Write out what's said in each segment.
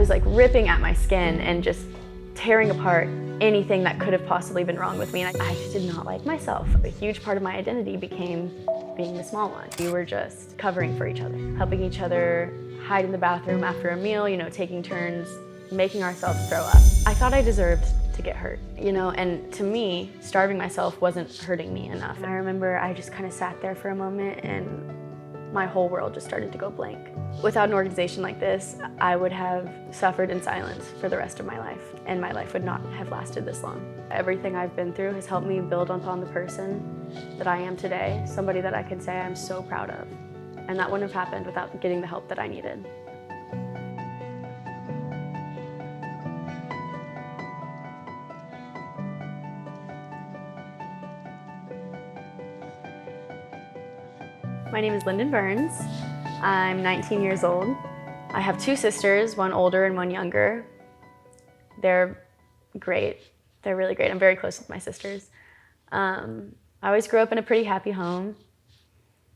was like ripping at my skin and just tearing apart anything that could have possibly been wrong with me. And I just did not like myself. A huge part of my identity became being the small one. We were just covering for each other, helping each other hide in the bathroom after a meal, taking turns, making ourselves throw up. I thought I deserved to get hurt, and to me, starving myself wasn't hurting me enough. I remember I just kind of sat there for a moment and my whole world just started to go blank. Without an organization like this, I would have suffered in silence for the rest of my life, and my life would not have lasted this long. Everything I've been through has helped me build upon the person that I am today, somebody that I can say I'm so proud of. And that wouldn't have happened without getting the help that I needed. My name is Lyndon Burns. I'm 19 years old. I have two sisters, one older and one younger. They're great. They're really great. I'm very close with my sisters. I always grew up in a pretty happy home.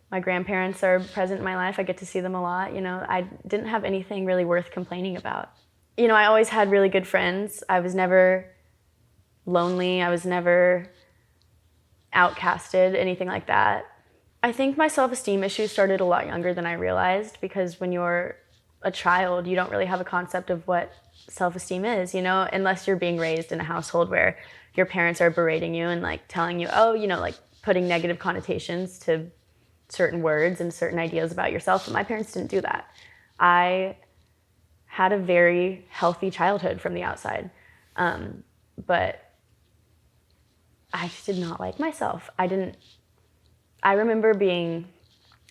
My grandparents are present in my life. I get to see them a lot. I didn't have anything really worth complaining about. I always had really good friends. I was never lonely. I was never outcasted, anything like that. I think my self-esteem issues started a lot younger than I realized, because when you're a child, you don't really have a concept of what self-esteem is, unless you're being raised in a household where your parents are berating you and telling you, putting negative connotations to certain words and certain ideas about yourself. But my parents didn't do that. I had a very healthy childhood from the outside, but I just did not like myself. I remember being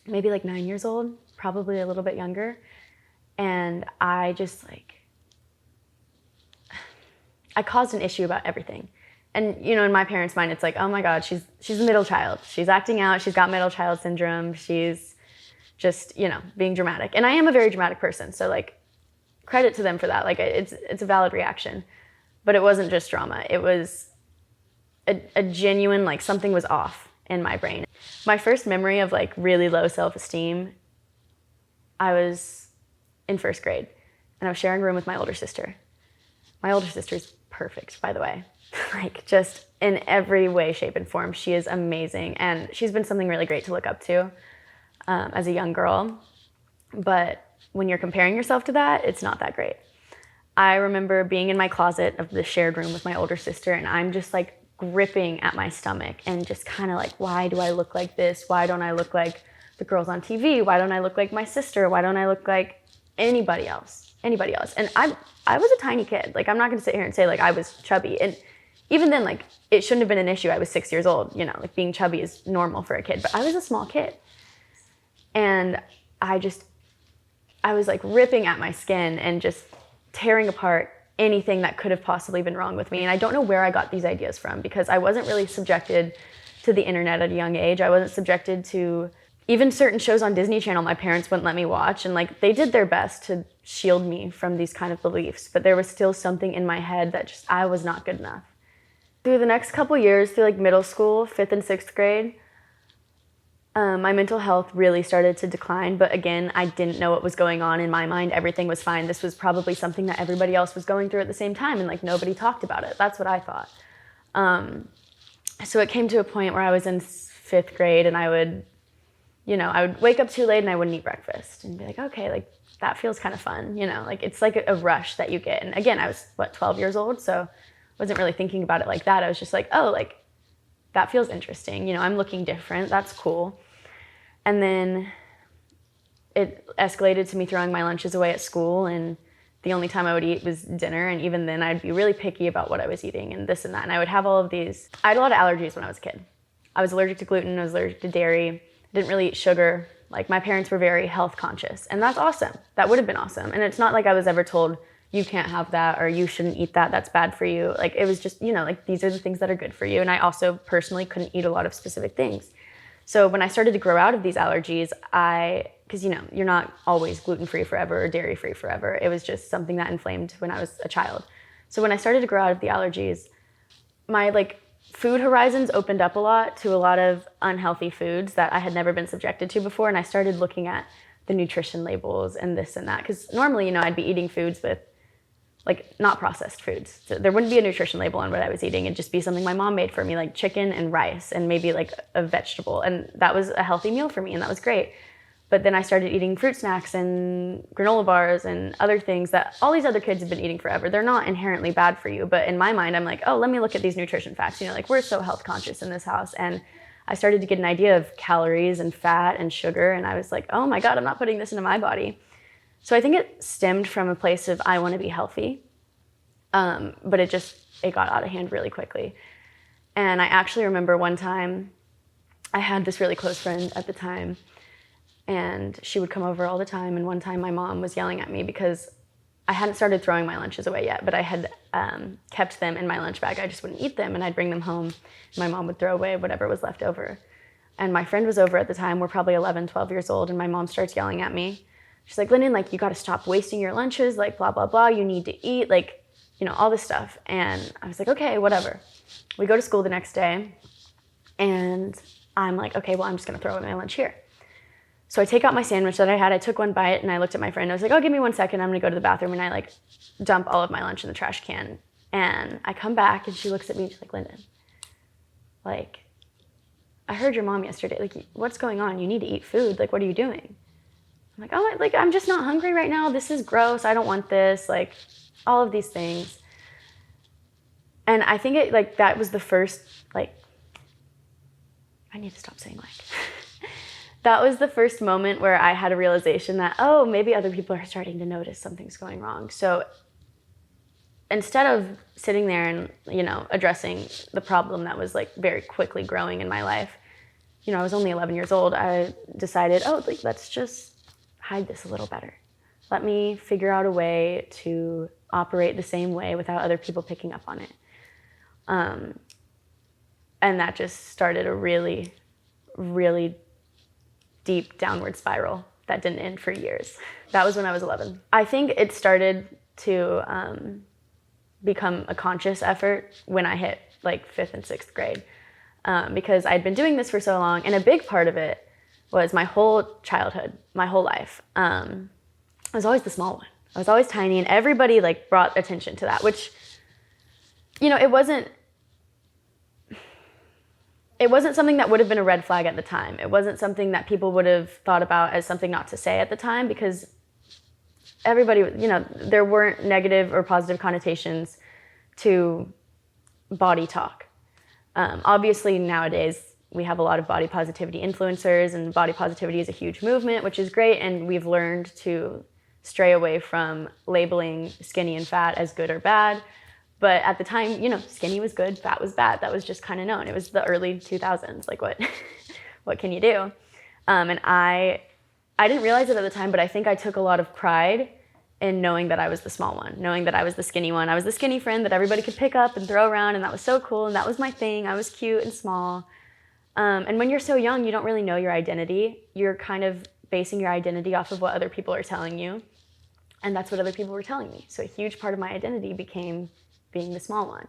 maybe 9 years old, probably a little bit younger, and I just I caused an issue about everything. And in my parents' mind, it's oh my God, she's a middle child. She's acting out, she's got middle child syndrome, she's just, being dramatic. And I am a very dramatic person, so credit to them for that. It's a valid reaction. But it wasn't just drama, it was a genuine, something was off in my brain. My first memory of really low self-esteem, I was in first grade and I was sharing a room with my older sister. My older sister's perfect, by the way. Just in every way, shape, and form. She is amazing, and she's been something really great to look up to as a young girl. But when you're comparing yourself to that, it's not that great. I remember being in my closet of the shared room with my older sister, and I'm just gripping at my stomach and just kind of why do I look like this? Why don't I look like the girls on TV? Why don't I look like my sister? Why don't I look like anybody else? And I was a tiny kid. I'm not going to sit here and say I was chubby. And even then, it shouldn't have been an issue. I was 6 years old. Being chubby is normal for a kid. But I was a small kid. And I was ripping at my skin and just tearing apart anything that could have possibly been wrong with me. And I don't know where I got these ideas from, because I wasn't really subjected to the internet at a young age. I wasn't subjected to even certain shows on Disney Channel my parents wouldn't let me watch. And they did their best to shield me from these kind of beliefs. But there was still something in my head that I was not good enough. Through the next couple years, through middle school, 5th and 6th grade, my mental health really started to decline. But again, I didn't know what was going on in my mind. Everything was fine. This was probably something that everybody else was going through at the same time, and nobody talked about it. That's what I thought. So it came to a point where I was in 5th grade, and I would wake up too late and I wouldn't eat breakfast and be okay, that feels kind of fun. It's a rush that you get. And again, I was 12 years old, so wasn't really thinking about it like that. I was just that feels interesting. I'm looking different. That's cool. And then it escalated to me throwing my lunches away at school, and the only time I would eat was dinner, and even then I'd be really picky about what I was eating and this and that. And I would have all of these. I had a lot of allergies when I was a kid. I was allergic to gluten, I was allergic to dairy, I didn't really eat sugar. My parents were very health conscious, and that's awesome. That would have been awesome. And it's not I was ever told, you can't have that, or you shouldn't eat that, that's bad for you. It was just, these are the things that are good for you. And I also personally couldn't eat a lot of specific things. So when I started to grow out of these allergies, because you're not always gluten-free forever or dairy-free forever. It was just something that inflamed when I was a child. So when I started to grow out of the allergies, my food horizons opened up a lot to a lot of unhealthy foods that I had never been subjected to before. And I started looking at the nutrition labels and this and that. Because normally, I'd be eating foods with like not processed foods. So there wouldn't be a nutrition label on what I was eating. It'd just be something my mom made for me, like chicken and rice and maybe like a vegetable. And that was a healthy meal for me, and that was great. But then I started eating fruit snacks and granola bars and other things that all these other kids have been eating forever. They're not inherently bad for you, but in my mind, I'm like, oh, let me look at these nutrition facts. You know, like we're so health conscious in this house. And I started to get an idea of calories and fat and sugar. And I was like, oh my God, I'm not putting this into my body. So I think it stemmed from a place of I want to be healthy, but it got out of hand really quickly. And I actually remember one time I had this really close friend at the time, and she would come over all the time. And one time my mom was yelling at me because I hadn't started throwing my lunches away yet, but I had kept them in my lunch bag. I just wouldn't eat them, and I'd bring them home. My mom would throw away whatever was left over. And my friend was over at the time. We're probably 11, 12 years old, and my mom starts yelling at me. She's like, Lyndon, like, you got to stop wasting your lunches, like, blah, blah, blah. You need to eat, like, you know, all this stuff. And I was like, okay, whatever. We go to school the next day, and I'm like, okay, well, I'm just going to throw away my lunch here. So I take out my sandwich that I had. I took one bite, and I looked at my friend. I was like, oh, give me 1 second. I'm going to go to the bathroom. And I, like, dump all of my lunch in the trash can. And I come back, and she looks at me, and she's like, Lyndon, like, I heard your mom yesterday. Like, what's going on? You need to eat food. Like, what are you doing? I'm like, oh, like, I'm just not hungry right now. This is gross. I don't want this. Like, all of these things. And I think it, like, that was the first, like, I need to stop saying like. That was the first moment where I had a realization that, oh, maybe other people are starting to notice something's going wrong. So instead of sitting there and, you know, addressing the problem that was, like, very quickly growing in my life, you know, I was only 11 years old. I decided, oh, like, let's just hide this a little better. Let me figure out a way to operate the same way without other people picking up on it. And that just started a really, really deep downward spiral that didn't end for years. That was when I was 11. I think it started to become a conscious effort when I hit like 5th and 6th grade, because I'd been doing this for so long. And a big part of it was my whole childhood, my whole life. I was always the small one. I was always tiny, and everybody like brought attention to that, which, you know, it wasn't something that would have been a red flag at the time. It wasn't something that people would have thought about as something not to say at the time, because everybody, you know, there weren't negative or positive connotations to body talk. Obviously nowadays we have a lot of body positivity influencers, and body positivity is a huge movement, which is great. And we've learned to stray away from labeling skinny and fat as good or bad. But at the time, you know, skinny was good, fat was bad. That was just kind of known. It was the early 2000s. Like, what can you do? And I didn't realize it at the time, but I think I took a lot of pride in knowing that I was the small one, knowing that I was the skinny one. I was the skinny friend that everybody could pick up and throw around, and that was so cool, and that was my thing. I was cute and small. And when you're so young, you don't really know your identity. You're kind of basing your identity off of what other people are telling you. And that's what other people were telling me. So a huge part of my identity became being the small one.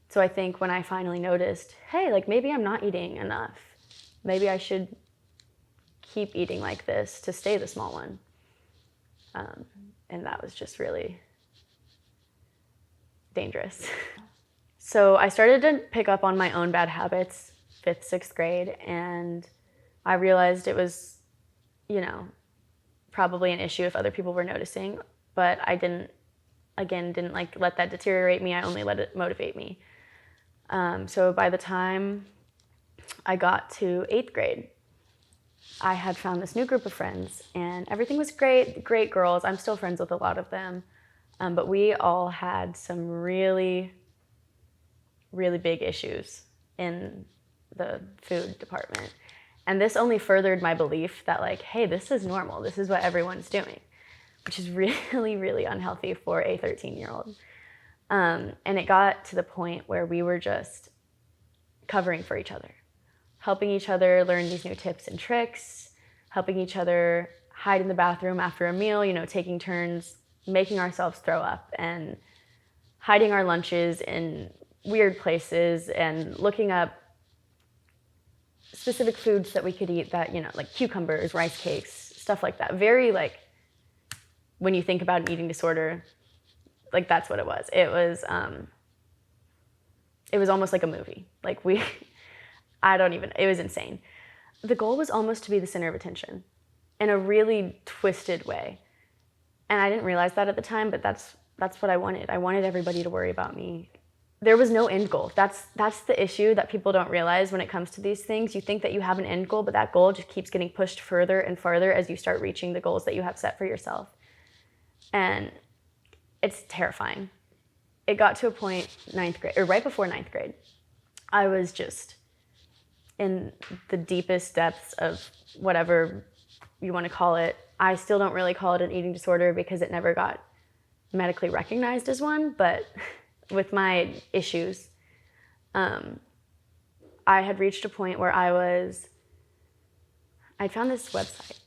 So I think when I finally noticed, hey, like maybe I'm not eating enough. Maybe I should keep eating like this to stay the small one. And that was just really dangerous. So I started to pick up on my own bad habits, 5th, 6th grade, and I realized it was, you know, probably an issue if other people were noticing, but I didn't like let that deteriorate me. I only let it motivate me. So by the time I got to 8th grade, I had found this new group of friends, and everything was great, great girls. I'm still friends with a lot of them, but we all had some really, really big issues in the food department. And this only furthered my belief that, like, hey, this is normal. This is what everyone's doing, which is really, really unhealthy for a 13-year-old. And it got to the point where we were just covering for each other, helping each other learn these new tips and tricks, helping each other hide in the bathroom after a meal, you know, taking turns, making ourselves throw up, and hiding our lunches in weird places, and looking up specific foods that we could eat that, you know, like cucumbers, rice cakes, stuff like that. Very, like, when you think about an eating disorder, Like, that's what it was. It was almost like a movie. Like, it was insane. The goal was almost to be the center of attention in a really twisted way. And I didn't realize that at the time, but that's what I wanted. I wanted everybody to worry about me. There was no end goal. That's the issue that people don't realize when it comes to these things. You think that you have an end goal, but that goal just keeps getting pushed further and farther as you start reaching the goals that you have set for yourself. And it's terrifying. It got to a point, 9th grade, or right before 9th grade, I was just in the deepest depths of whatever you want to call it. I still don't really call it an eating disorder because it never got medically recognized as one, but with my issues, I had reached a point where I'd found this website.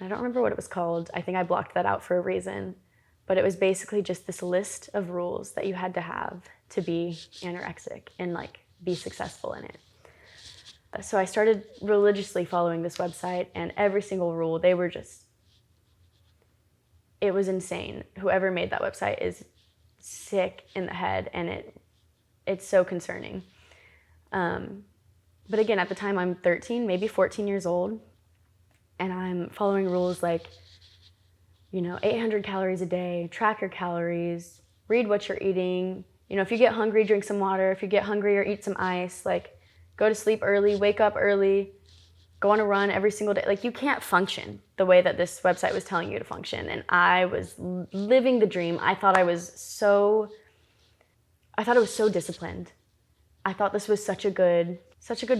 I don't remember what it was called. I think I blocked that out for a reason, but it was basically just this list of rules that you had to have to be anorexic and like be successful in it. So I started religiously following this website, and every single rule, it was insane. Whoever made that website is sick in the head, and it's so concerning. But again, at the time I'm 13, maybe 14 years old, and I'm following rules like, 800 calories a day, track your calories, read what you're eating. If you get hungry, drink some water. If you get hungry, or eat some ice, like go to sleep early, wake up early, go on a run every single day. Like, you can't function the way that this website was telling you to function. And I was living the dream. I thought it was so disciplined. I thought this was such a good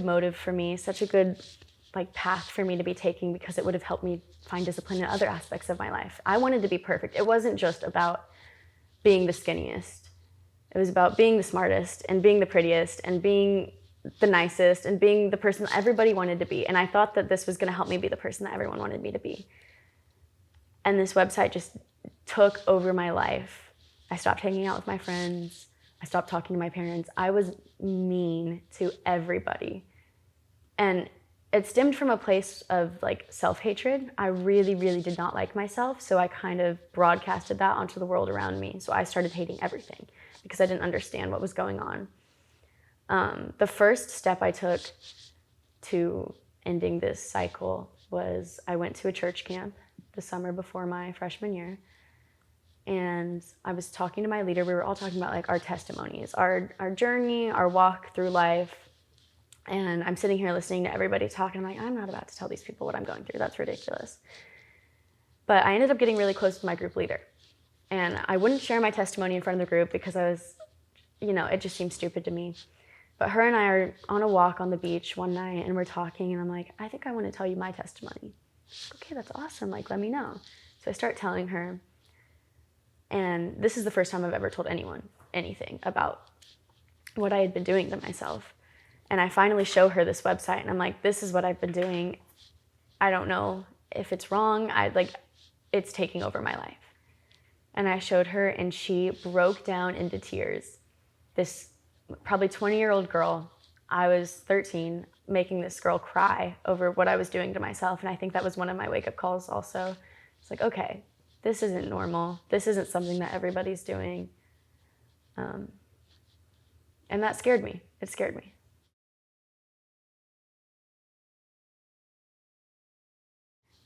motive for me, such a good path for me to be taking, because it would have helped me find discipline in other aspects of my life. I wanted to be perfect. It wasn't just about being the skinniest. It was about being the smartest and being the prettiest and being the nicest and being the person that everybody wanted to be. And I thought that this was going to help me be the person that everyone wanted me to be. And this website just took over my life. I stopped hanging out with my friends. I stopped talking to my parents. I was mean to everybody. And it stemmed from a place of self-hatred. I really, really did not like myself. So I kind of broadcasted that onto the world around me. So I started hating everything because I didn't understand what was going on. The first step I took to ending this cycle was I went to a church camp the summer before my freshman year, and I was talking to my leader. We were all talking about our testimonies, our journey, our walk through life, and I'm sitting here listening to everybody talk, and I'm not about to tell these people what I'm going through. That's ridiculous. But I ended up getting really close with my group leader, and I wouldn't share my testimony in front of the group because I was, it just seemed stupid to me. But her and I are on a walk on the beach one night, and we're talking, and I'm like, I think I want to tell you my testimony. Okay, that's awesome. Let me know. So I start telling her, and this is the first time I've ever told anyone anything about what I had been doing to myself. And I finally show her this website, and I'm like, this is what I've been doing. I don't know if it's wrong. It's taking over my life. And I showed her, and she broke down into tears. This probably 20-year-old girl, I was 13, making this girl cry over what I was doing to myself. And I think that was one of my wake-up calls also. It's okay, this isn't normal. This isn't something that everybody's doing. And that scared me. It scared me.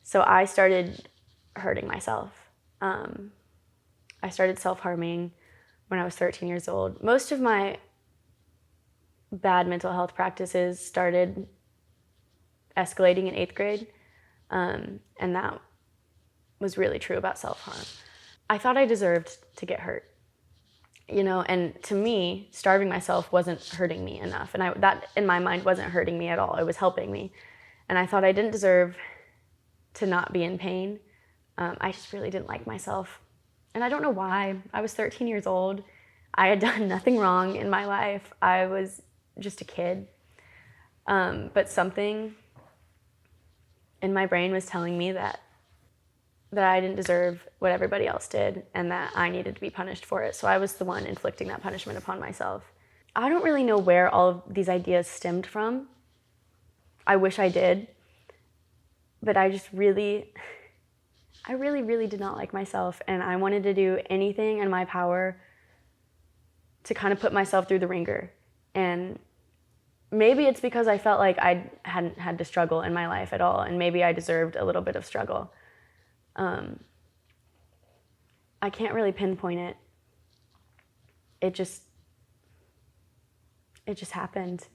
So I started hurting myself. I started self-harming when I was 13 years old. Most of my bad mental health practices started escalating in 8th grade, and that was really true about self-harm. I thought I deserved to get hurt, and to me, starving myself wasn't hurting me enough, and that in my mind wasn't hurting me at all. It was helping me, and I thought I didn't deserve to not be in pain. I just really didn't like myself, and I don't know why. I was 13 years old. I had done nothing wrong in my life. I was just a kid. But something in my brain was telling me that I didn't deserve what everybody else did, and that I needed to be punished for it. So I was the one inflicting that punishment upon myself. I don't really know where all of these ideas stemmed from. I wish I did. But I I really, really did not like myself, and I wanted to do anything in my power to kind of put myself through the ringer. And maybe it's because I felt like I hadn't had to struggle in my life at all, and maybe I deserved a little bit of struggle. I can't really pinpoint it. It just happened.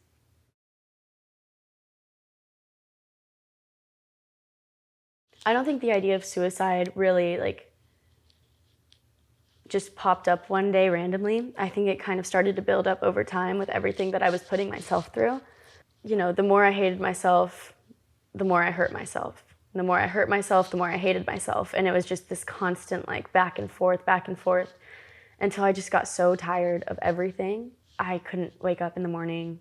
I don't think the idea of suicide really just popped up one day randomly. I think it kind of started to build up over time with everything that I was putting myself through. You know, the more I hated myself, the more I hurt myself. The more I hurt myself, the more I hated myself. And it was just this constant back and forth, until I just got so tired of everything. I couldn't wake up in the morning.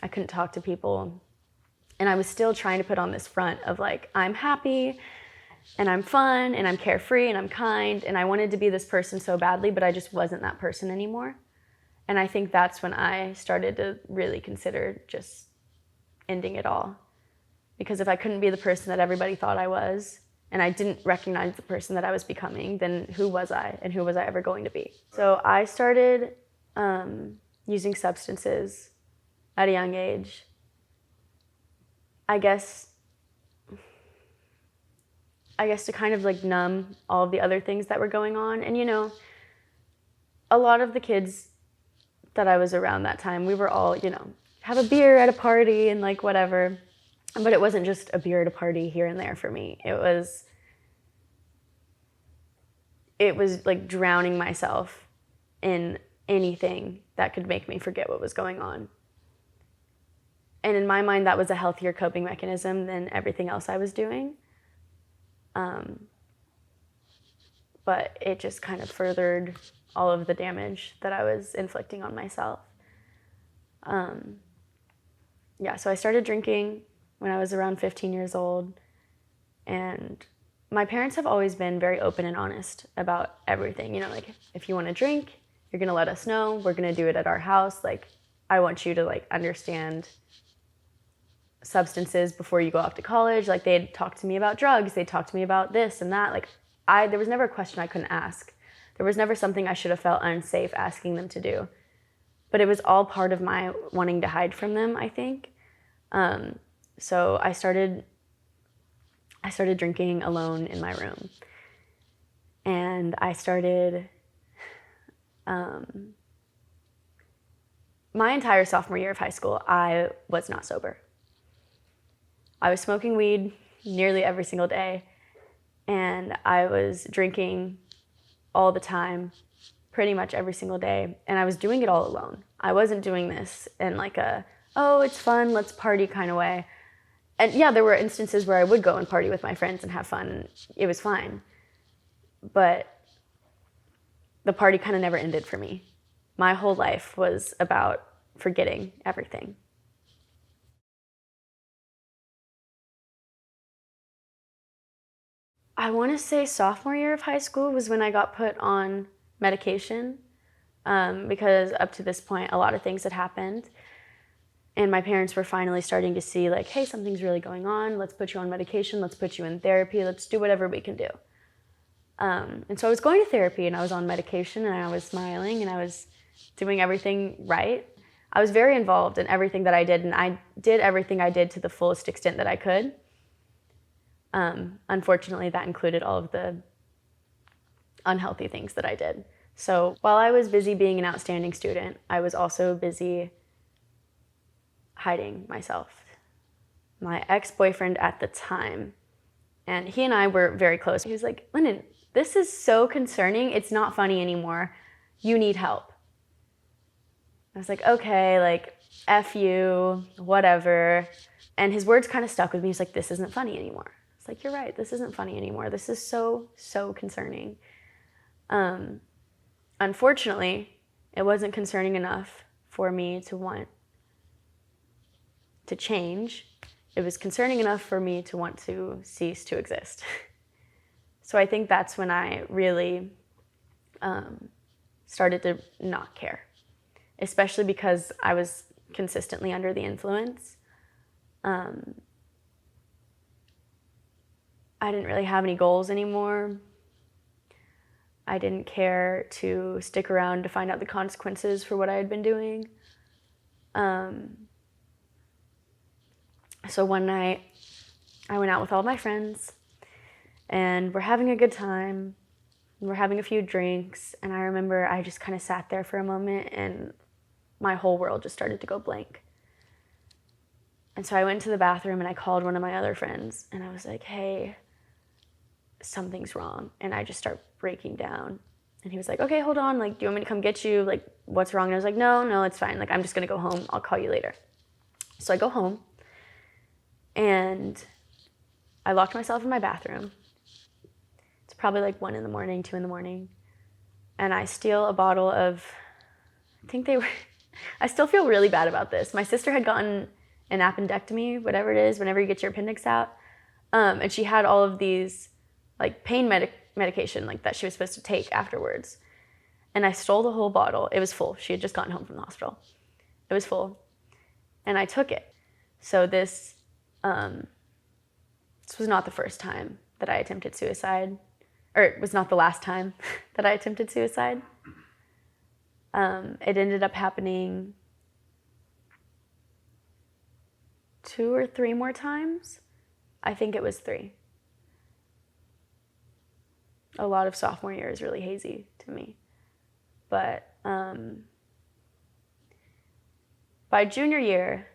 I couldn't talk to people. And I was still trying to put on this front of I'm happy and I'm fun and I'm carefree and I'm kind. And I wanted to be this person so badly, but I just wasn't that person anymore. And I think that's when I started to really consider just ending it all. Because if I couldn't be the person that everybody thought I was, and I didn't recognize the person that I was becoming, then who was I and who was I ever going to be? So I started using substances at a young age. I guess to kind of numb all of the other things that were going on. And a lot of the kids that I was around that time, we were all, have a beer at a party and whatever. But it wasn't just a beer at a party here and there for me. It was drowning myself in anything that could make me forget what was going on. And in my mind, that was a healthier coping mechanism than everything else I was doing. But it just kind of furthered all of the damage that I was inflicting on myself. So I started drinking when I was around 15 years old. And my parents have always been very open and honest about everything. If you want to drink, you're going to let us know. We're going to do it at our house. I want you to understand substances before you go off to college. They'd talk to me about drugs. They'd talk to me about this and that. There was never a question I couldn't ask. There was never something I should have felt unsafe asking them to do. But it was all part of my wanting to hide from them, I think. So I started drinking alone in my room. And I started, my entire sophomore year of high school, I was not sober. I was smoking weed nearly every single day, and I was drinking all the time, pretty much every single day, and I was doing it all alone. I wasn't doing this in oh, it's fun, let's party kind of way. And yeah, there were instances where I would go and party with my friends and have fun, and it was fine. But the party kind of never ended for me. My whole life was about forgetting everything. I want to say sophomore year of high school was when I got put on medication, because up to this point, a lot of things had happened. And my parents were finally starting to see hey, something's really going on. Let's put you on medication. Let's put you in therapy. Let's do whatever we can do. And so I was going to therapy and I was on medication and I was smiling and I was doing everything right. I was very involved in everything that I did, and I did everything I did to the fullest extent that I could. Unfortunately, that included all of the unhealthy things that I did. So while I was busy being an outstanding student, I was also busy hiding myself. My ex-boyfriend at the time, and he and I were very close. He was like, Lyndon, this is so concerning. It's not funny anymore. You need help. I was like, okay, F you, whatever. And his words kind of stuck with me. He's like, this isn't funny anymore. It's like, you're right, this isn't funny anymore. This is so, so concerning. Unfortunately, it wasn't concerning enough for me to want to change. It was concerning enough for me to want to cease to exist. So I think that's when I really started to not care, especially because I was consistently under the influence. I didn't really have any goals anymore. I didn't care to stick around to find out the consequences for what I had been doing. So one night, I went out with all my friends, and we're having a good time. We're having a few drinks, and I remember I just kind of sat there for a moment, and my whole world just started to go blank. And so I went to the bathroom, and I called one of my other friends, and I was like, hey, something's wrong. And I just start breaking down. And he was like, okay, hold on. Like, do you want me to come get you? Like, what's wrong? And I was like, no, it's fine. Like, I'm just going to go home. I'll call you later. So I go home, and I locked myself in my bathroom. It's probably like 1 in the morning, 2 in the morning. And I steal a bottle of, I still feel really bad about this. My sister had gotten an appendectomy, whatever it is, whenever you get your appendix out. And she had all of these like pain medication like that she was supposed to take afterwards. And I stole the whole bottle. It was full. She had just gotten home from the hospital. It was full. And I took it. So this was not the first time that I attempted suicide, or it was not the last time that I attempted suicide. It ended up happening 2 or 3 more times. I think it was 3. A lot of sophomore year is really hazy to me. But by junior year,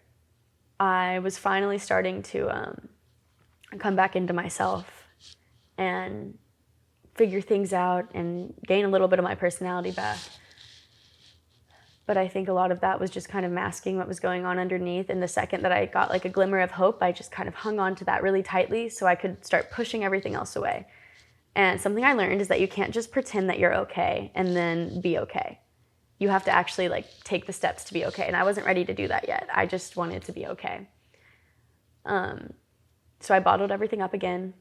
I was finally starting to come back into myself and figure things out and gain a little bit of my personality back. But I think a lot of that was just kind of masking what was going on underneath. And the second that I got like a glimmer of hope, I just kind of hung on to that really tightly so I could start pushing everything else away. And something I learned is that you can't just pretend that you're okay and then be okay. You have to actually like take the steps to be okay. And I wasn't ready to do that yet. I just wanted to be okay. So I bottled everything up again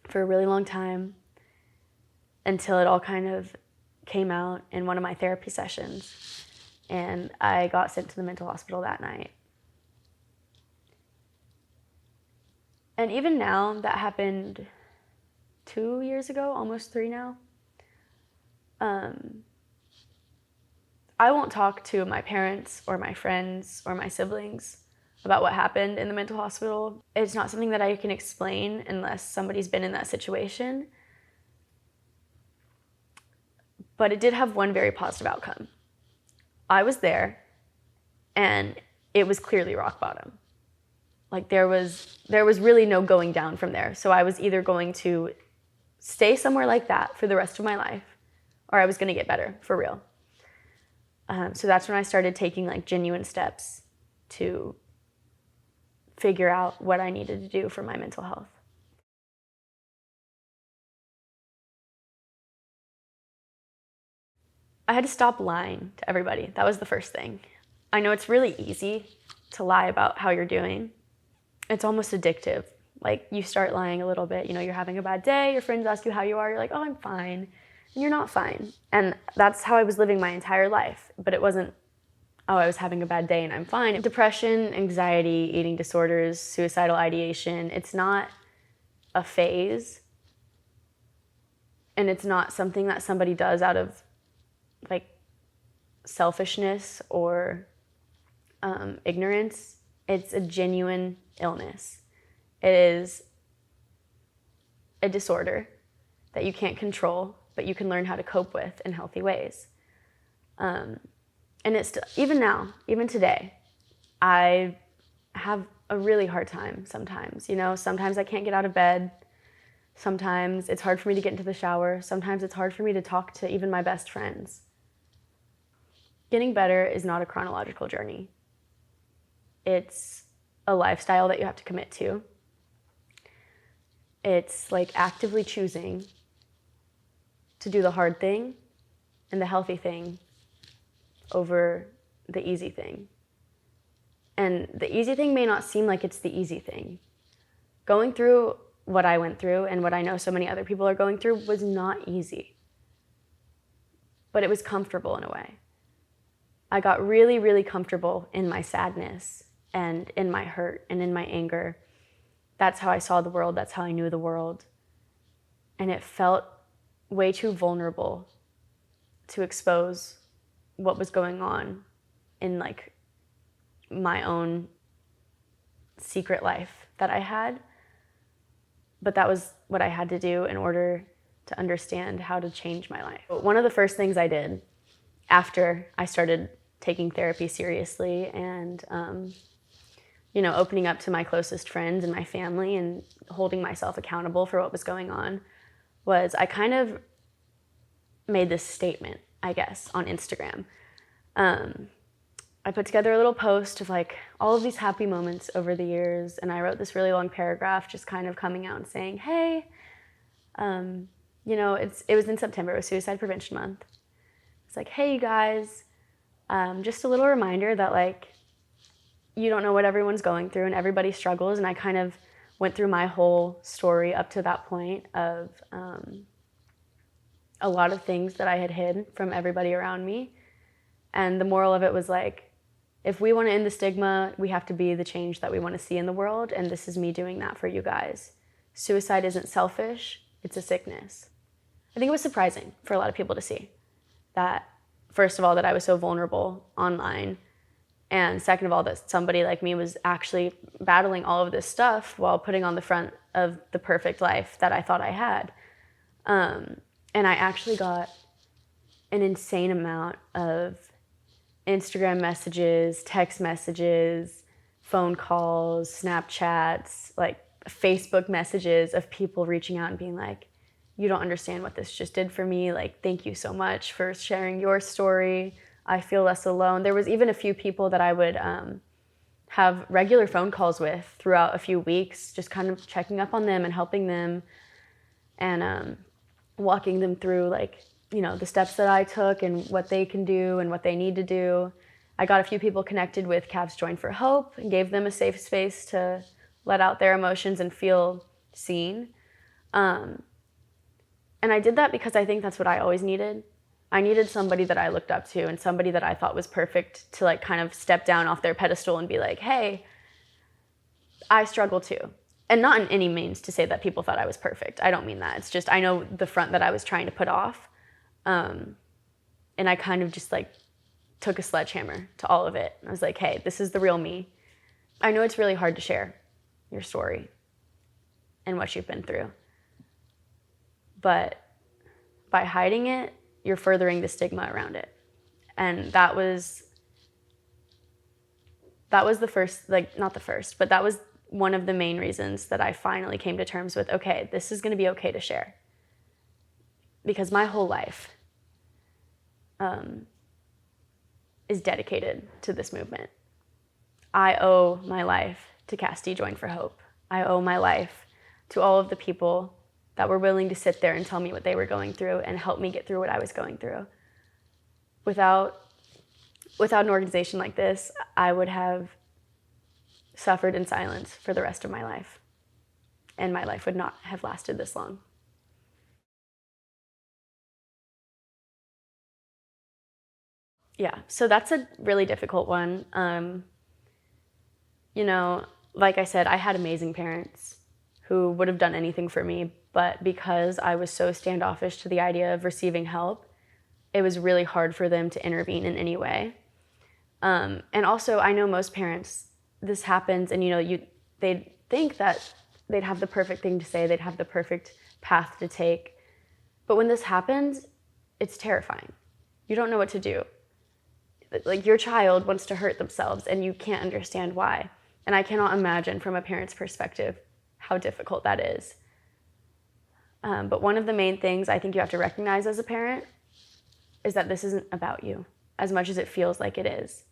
for a really long time until it all kind of came out in one of my therapy sessions. And I got sent to the mental hospital that night. And even now, that happened 2 years ago, almost 3 now. I won't talk to my parents or my friends or my siblings about what happened in the mental hospital. It's not something that I can explain unless somebody's been in that situation. But it did have one very positive outcome. I was there, and it was clearly rock bottom. Like there was really no going down from there. So I was either going to stay somewhere like that for the rest of my life, or I was going to get better for real. So that's when I started taking like genuine steps to figure out what I needed to do for my mental health. I had to stop lying to everybody. That was the first thing. I know it's really easy to lie about how you're doing. It's almost addictive. Like you start lying a little bit, you're having a bad day, your friends ask you how you are, you're like, oh, I'm fine. And you're not fine. And that's how I was living my entire life. But it wasn't, oh, I was having a bad day and I'm fine. Depression, anxiety, eating disorders, suicidal ideation, it's not a phase. And it's not something that somebody does out of like selfishness or ignorance. It's a genuine illness. It is a disorder that you can't control, but you can learn how to cope with in healthy ways. And it's even now, even today, I have a really hard time sometimes. Sometimes I can't get out of bed. Sometimes it's hard for me to get into the shower. Sometimes it's hard for me to talk to even my best friends. Getting better is not a chronological journey. It's a lifestyle that you have to commit to. It's like actively choosing to do the hard thing and the healthy thing over the easy thing. And the easy thing may not seem like it's the easy thing. Going through what I went through and what I know so many other people are going through was not easy. But it was comfortable in a way. I got really, really comfortable in my sadness and in my hurt and in my anger. that's how I saw the world, that's how I knew the world. And it felt way too vulnerable to expose what was going on in like my own secret life that I had. But that was what I had to do in order to understand how to change my life. One of the first things I did after I started taking therapy seriously and opening up to my closest friends and my family and holding myself accountable for what was going on was I kind of made this statement, I guess, on Instagram. I put together a little post of like all of these happy moments over the years, and I wrote this really long paragraph just kind of coming out and saying, hey, it was in September, it was Suicide Prevention Month. It's like, hey, you guys, just a little reminder that like you don't know what everyone's going through and everybody struggles. And I kind of went through my whole story up to that point of a lot of things that I had hid from everybody around me. And the moral of it was like, if we want to end the stigma, we have to be the change that we want to see in the world. And this is me doing that for you guys. Suicide isn't selfish, it's a sickness. I think it was surprising for a lot of people to see that, first of all, that I was so vulnerable online. And second of all, that somebody like me was actually battling all of this stuff while putting on the front of the perfect life that I thought I had. And I actually got an insane amount of Instagram messages, text messages, phone calls, Snapchats, like Facebook messages of people reaching out and being like, you don't understand what this just did for me. Like, thank you so much for sharing your story. I feel less alone. There was even a few people that I would have regular phone calls with throughout a few weeks, just kind of checking up on them and helping them and walking them through like, the steps that I took and what they can do and what they need to do. I got a few people connected with Cavs Join for Hope and gave them a safe space to let out their emotions and feel seen. And I did that because I think that's what I always needed. I needed somebody that I looked up to and somebody that I thought was perfect to like kind of step down off their pedestal and be like, hey, I struggle too. And not in any means to say that people thought I was perfect. I don't mean that. It's just I know the front that I was trying to put off. And I kind of just like took a sledgehammer to all of it. I was like, hey, this is the real me. I know it's really hard to share your story and what you've been through. But by hiding it, you're furthering the stigma around it. And that was the first, like not the first, but that was one of the main reasons that I finally came to terms with, okay, this is gonna be okay to share. Because my whole life is dedicated to this movement. I owe my life to Cassidy Join for Hope. I owe my life to all of the people that were willing to sit there and tell me what they were going through and help me get through what I was going through. Without an organization like this, I would have suffered in silence for the rest of my life. And my life would not have lasted this long. Yeah, so that's a really difficult one. Like I said, I had amazing parents who would have done anything for me, but because I was so standoffish to the idea of receiving help, it was really hard for them to intervene in any way. And also, I know most parents, this happens, and they'd think that they'd have the perfect thing to say, they'd have the perfect path to take. But when this happens, it's terrifying. You don't know what to do. Like, your child wants to hurt themselves and you can't understand why. And I cannot imagine from a parent's perspective how difficult that is. But one of the main things I think you have to recognize as a parent is that this isn't about you as much as it feels like it is.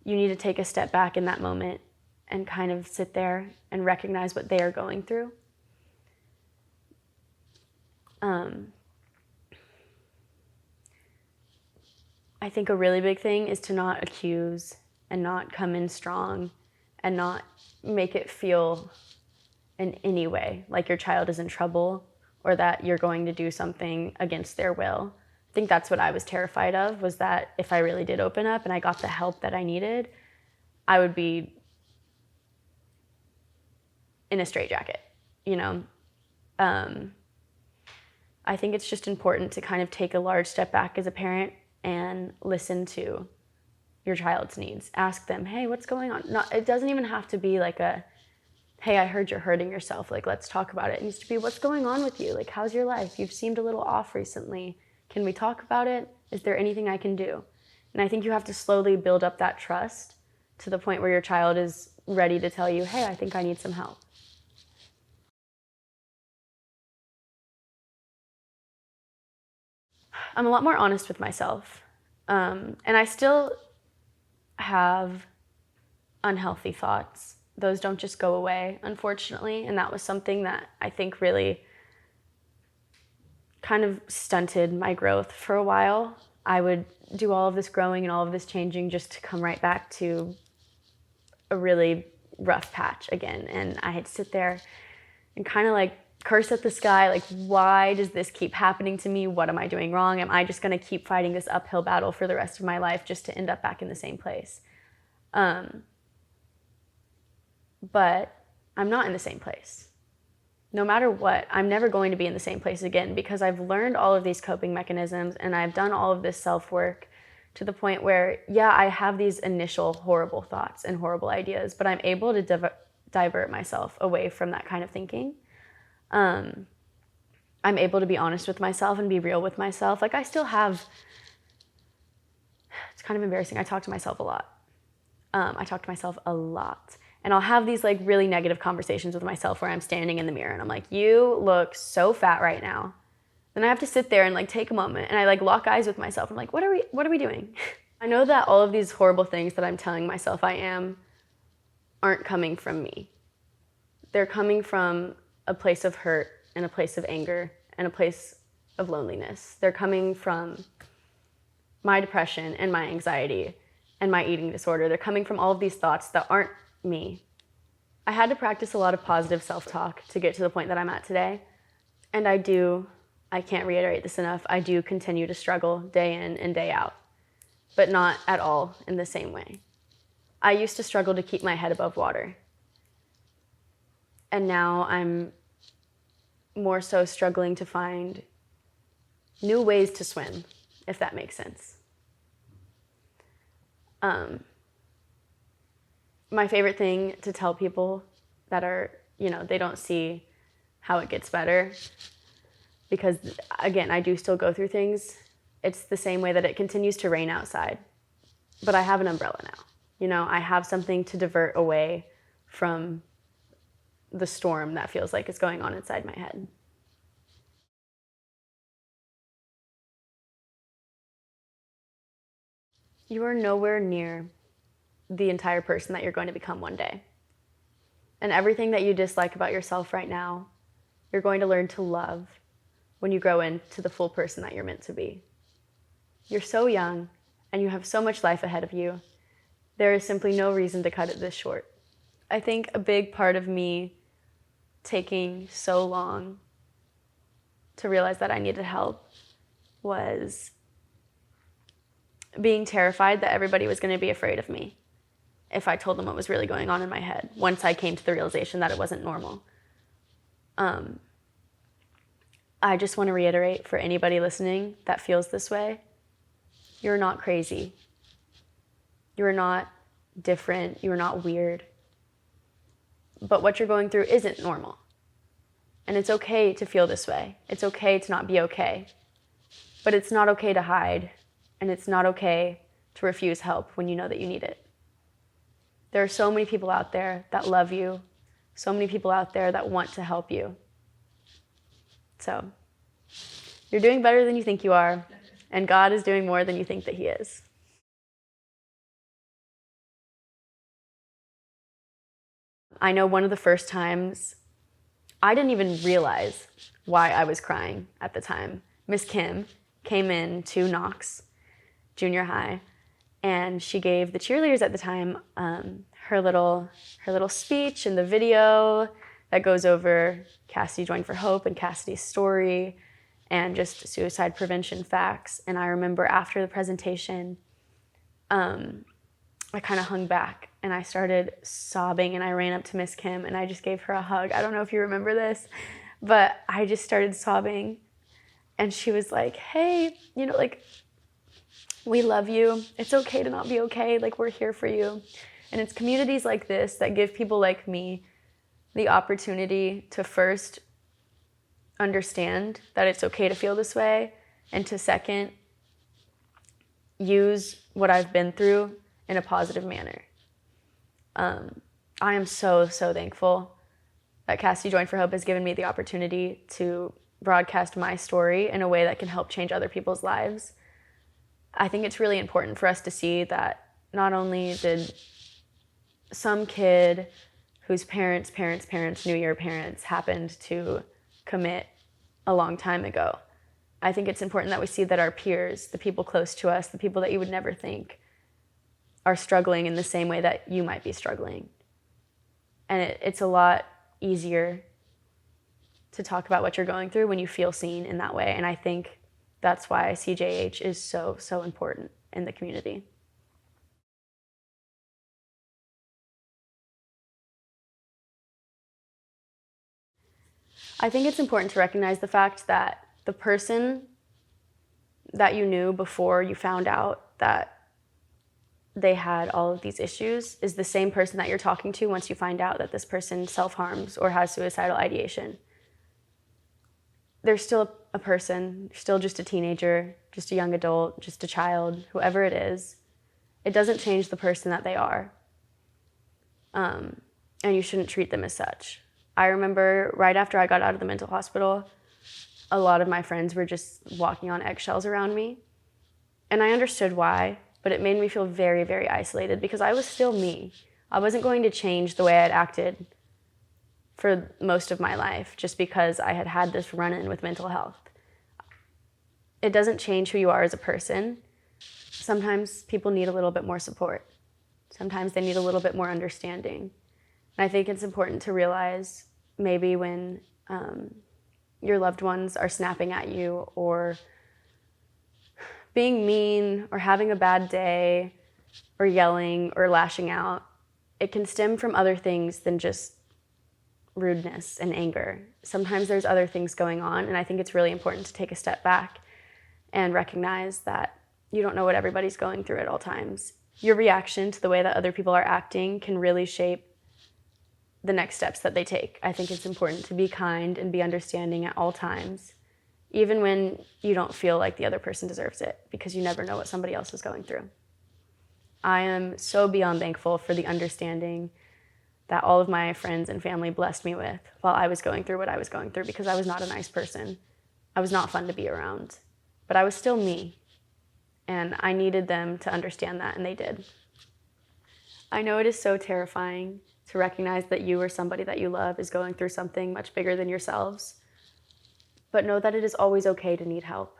You need to take a step back in that moment and kind of sit there and recognize what they are going through. I think a really big thing is to not accuse and not come in strong and not make it feel in any way like your child is in trouble or that you're going to do something against their will. I think that's what I was terrified of, was that if I really did open up and I got the help that I needed, I would be in a straitjacket, you know. I think it's just important to kind of take a large step back as a parent and listen to your child's needs. Ask them, hey, what's going on? It doesn't even have to be like a, hey, I heard you're hurting yourself. Like, let's talk about it. It needs to be, what's going on with you? Like, how's your life? You've seemed a little off recently. Can we talk about it? Is there anything I can do? And I think you have to slowly build up that trust to the point where your child is ready to tell you, hey, I think I need some help. I'm a lot more honest with myself. And I still have unhealthy thoughts. Those don't just go away, unfortunately. And that was something that I think really kind of stunted my growth for a while. I would do all of this growing and all of this changing just to come right back to a really rough patch again. And I had to sit there and kind of like curse at the sky, like, why does this keep happening to me? What am I doing wrong? Am I just going to keep fighting this uphill battle for the rest of my life just to end up back in the same place? But I'm not in the same place. No matter what, I'm never going to be in the same place again, because I've learned all of these coping mechanisms and I've done all of this self-work to the point where, yeah, I have these initial horrible thoughts and horrible ideas, but I'm able to divert myself away from that kind of thinking. I'm able to be honest with myself and be real with myself. Like, I still have, it's kind of embarrassing, I talk to myself a lot. And I'll have these like really negative conversations with myself where I'm standing in the mirror and I'm like, you look so fat right now. Then I have to sit there and like take a moment and I like lock eyes with myself. I'm like, what are we doing? I know that all of these horrible things that I'm telling myself I am aren't coming from me. They're coming from a place of hurt and a place of anger and a place of loneliness. They're coming from my depression and my anxiety and my eating disorder. They're coming from all of these thoughts that aren't me. I had to practice a lot of positive self-talk to get to the point that I'm at today. And I can't reiterate this enough, I do continue to struggle day in and day out, but not at all in the same way. I used to struggle to keep my head above water. And now I'm more so struggling to find new ways to swim, if that makes sense. My favorite thing to tell people that are, they don't see how it gets better, because again, I do still go through things. It's the same way that it continues to rain outside, but I have an umbrella now. I have something to divert away from the storm that feels like is going on inside my head. You are nowhere near the entire person that you're going to become one day. And everything that you dislike about yourself right now, you're going to learn to love when you grow into the full person that you're meant to be. You're so young and you have so much life ahead of you. There is simply no reason to cut it this short. I think a big part of me taking so long to realize that I needed help was being terrified that everybody was going to be afraid of me if I told them what was really going on in my head, once I came to the realization that it wasn't normal. I just want to reiterate for anybody listening that feels this way, you're not crazy. You're not different. You're not weird. But what you're going through isn't normal. And it's okay to feel this way. It's okay to not be okay. But it's not okay to hide. And it's not okay to refuse help when you know that you need it. There are so many people out there that love you. So many people out there that want to help you. So, you're doing better than you think you are. And God is doing more than you think that He is. I know one of the first times, I didn't even realize why I was crying at the time. Miss Kim came in to Knox Junior High, and she gave the cheerleaders at the time her little speech and the video that goes over Cassidy Join for Hope and Cassidy's story and just suicide prevention facts. And I remember after the presentation, I kind of hung back and I started sobbing, and I ran up to Miss Kim and I just gave her a hug. I don't know if you remember this, but I just started sobbing, and she was like, hey, like, we love you. It's okay to not be okay. Like, we're here for you. And it's communities like this that give people like me the opportunity to first understand that it's okay to feel this way, and to second, use what I've been through in a positive manner. I am so thankful that Cassidy Join for Hope has given me the opportunity to broadcast my story in a way that can help change other people's lives. I think it's really important for us to see that not only did some kid whose parents knew your parents happened to commit a long time ago. I think it's important that we see that our peers, the people close to us, the people that you would never think, are struggling in the same way that you might be struggling. And it's a lot easier to talk about what you're going through when you feel seen in that way. And I think that's why CJH is so important in the community. I think it's important to recognize the fact that the person that you knew before you found out that they had all of these issues is the same person that you're talking to once you find out that this person self-harms or has suicidal ideation. They're still a person, still just a teenager, just a young adult, just a child, whoever it is. It doesn't change the person that they are. And you shouldn't treat them as such. I remember right after I got out of the mental hospital, a lot of my friends were just walking on eggshells around me. And I understood why, but it made me feel very isolated because I was still me. I wasn't going to change the way I'd acted for most of my life just because I had had this run-in with mental health. It doesn't change who you are as a person. Sometimes people need a little bit more support. Sometimes they need a little bit more understanding. And I think it's important to realize maybe when your loved ones are snapping at you or being mean or having a bad day or yelling or lashing out, it can stem from other things than just rudeness and anger. Sometimes there's other things going on, and I think it's really important to take a step back and recognize that you don't know what everybody's going through at all times. Your reaction to the way that other people are acting can really shape the next steps that they take. I think it's important to be kind and be understanding at all times, even when you don't feel like the other person deserves it, because you never know what somebody else is going through. I am so beyond thankful for the understanding that all of my friends and family blessed me with while I was going through what I was going through, because I was not a nice person. I was not fun to be around, but I was still me, and I needed them to understand that, and they did. I know it is so terrifying to recognize that you or somebody that you love is going through something much bigger than yourselves, but know that it is always okay to need help.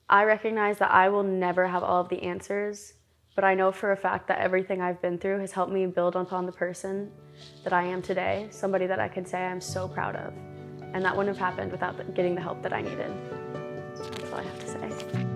I recognize that I will never have all of the answers, but I know for a fact that everything I've been through has helped me build upon the person that I am today, somebody that I can say I'm so proud of. And that wouldn't have happened without getting the help that I needed. That's all I have to say.